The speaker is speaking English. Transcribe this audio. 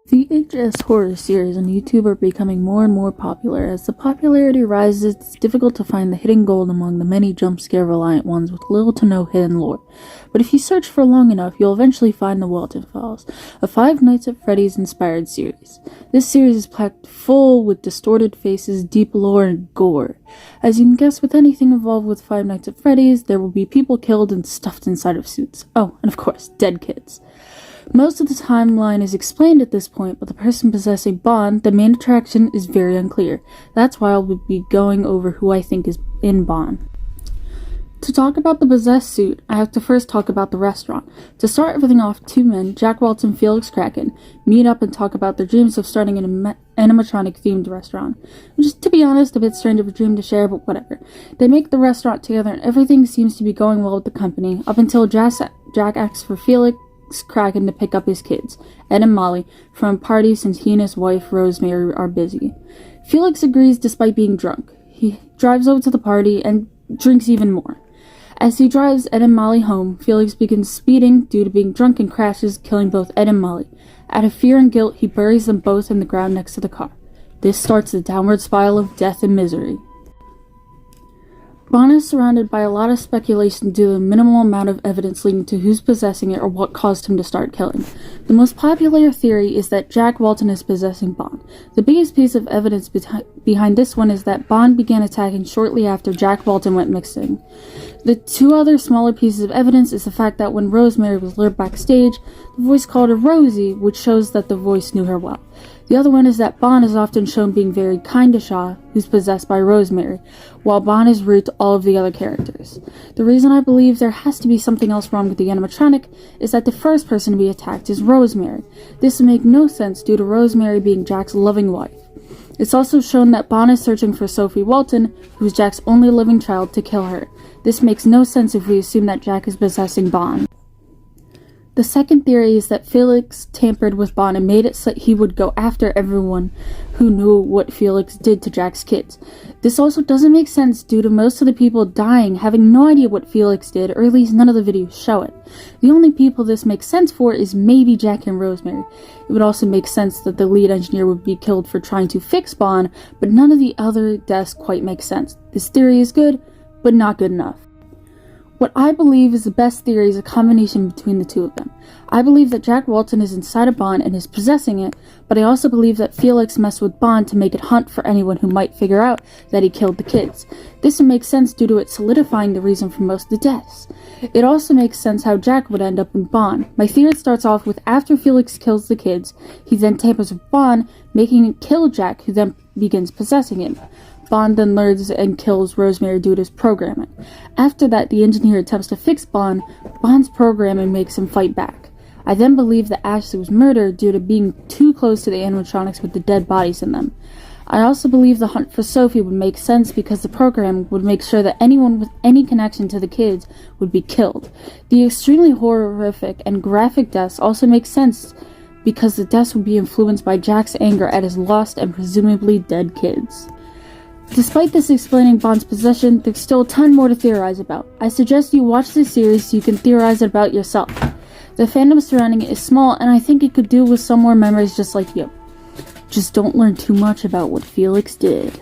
VHS horror series on YouTube are becoming more and more popular. As the popularity rises, it's difficult to find the hidden gold among the many jump scare reliant ones with little to no hidden lore. But if you search for long enough, you'll eventually find the Walten Files, a Five Nights at Freddy's inspired series. This series is packed full with distorted faces, deep lore, and gore. As you can guess, with anything involved with Five Nights at Freddy's, there will be people killed and stuffed inside of suits. Oh, and of course, dead kids. Most of the timeline is explained at this point, but the person possessing Bond, the main attraction, is very unclear. That's why I'll be going over who I think is in Bond. To talk about the possessed suit, I have to first talk about the restaurant. To start everything off, two men, Jack Walton and Felix Kraken, meet up and talk about their dreams of starting an animatronic-themed restaurant. Which is, to be honest, a bit strange of a dream to share, but whatever. They make the restaurant together and everything seems to be going well with the company, up until Jack asks for Felix Kraken to pick up his kids, Ed and Molly, from a party since he and his wife, Rosemary, are busy. Felix agrees despite being drunk. He drives over to the party and drinks even more. As he drives Ed and Molly home, Felix begins speeding due to being drunk and crashes, killing both Ed and Molly. Out of fear and guilt, he buries them both in the ground next to the car. This starts the downward spiral of death and misery. Bond is surrounded by a lot of speculation due to the minimal amount of evidence leading to who's possessing it or what caused him to start killing. The most popular theory is that Jack Walton is possessing Bond. The biggest piece of evidence behind this one is that Bond began attacking shortly after Jack Walton went missing. The two other smaller pieces of evidence is the fact that when Rosemary was lured backstage, the voice called her Rosie, which shows that the voice knew her well. The other one is that Bond is often shown being very kind to Shaw, who's possessed by Rosemary, while Bond is rude to all of the other characters. The reason I believe there has to be something else wrong with the animatronic is that the first person to be attacked is Rosemary. This would make no sense due to Rosemary being Jack's loving wife. It's also shown that Bond is searching for Sophie Walton, who's Jack's only living child, to kill her. This makes no sense if we assume that Jack is possessing Bond. The second theory is that Felix tampered with Bond and made it so that he would go after everyone who knew what Felix did to Jack's kids. This also doesn't make sense due to most of the people dying having no idea what Felix did, or at least none of the videos show it. The only people this makes sense for is maybe Jack and Rosemary. It would also make sense that the lead engineer would be killed for trying to fix Bond, but none of the other deaths quite make sense. This theory is good, but not good enough. What I believe is the best theory is a combination between the two of them. I believe that Jack Walton is inside of Bond and is possessing it, but I also believe that Felix messed with Bond to make it hunt for anyone who might figure out that he killed the kids. This would make sense due to it solidifying the reason for most of the deaths. It also makes sense how Jack would end up in Bond. My theory starts off with after Felix kills the kids, he then tampers with Bond, making it kill Jack, who then begins possessing him. Bond then learns and kills Rosemary due to his programming. After that, the engineer attempts to fix Bond. Bond's programming makes him fight back. I then believe that Ashley was murdered due to being too close to the animatronics with the dead bodies in them. I also believe the hunt for Sophie would make sense because the program would make sure that anyone with any connection to the kids would be killed. The extremely horrific and graphic deaths also make sense because the deaths would be influenced by Jack's anger at his lost and presumably dead kids. Despite this explaining Bond's possession, there's still a ton more to theorize about. I suggest you watch this series so you can theorize it about yourself. The fandom surrounding it is small, and I think it could do with some more memories just like you. Just don't learn too much about what Felix did.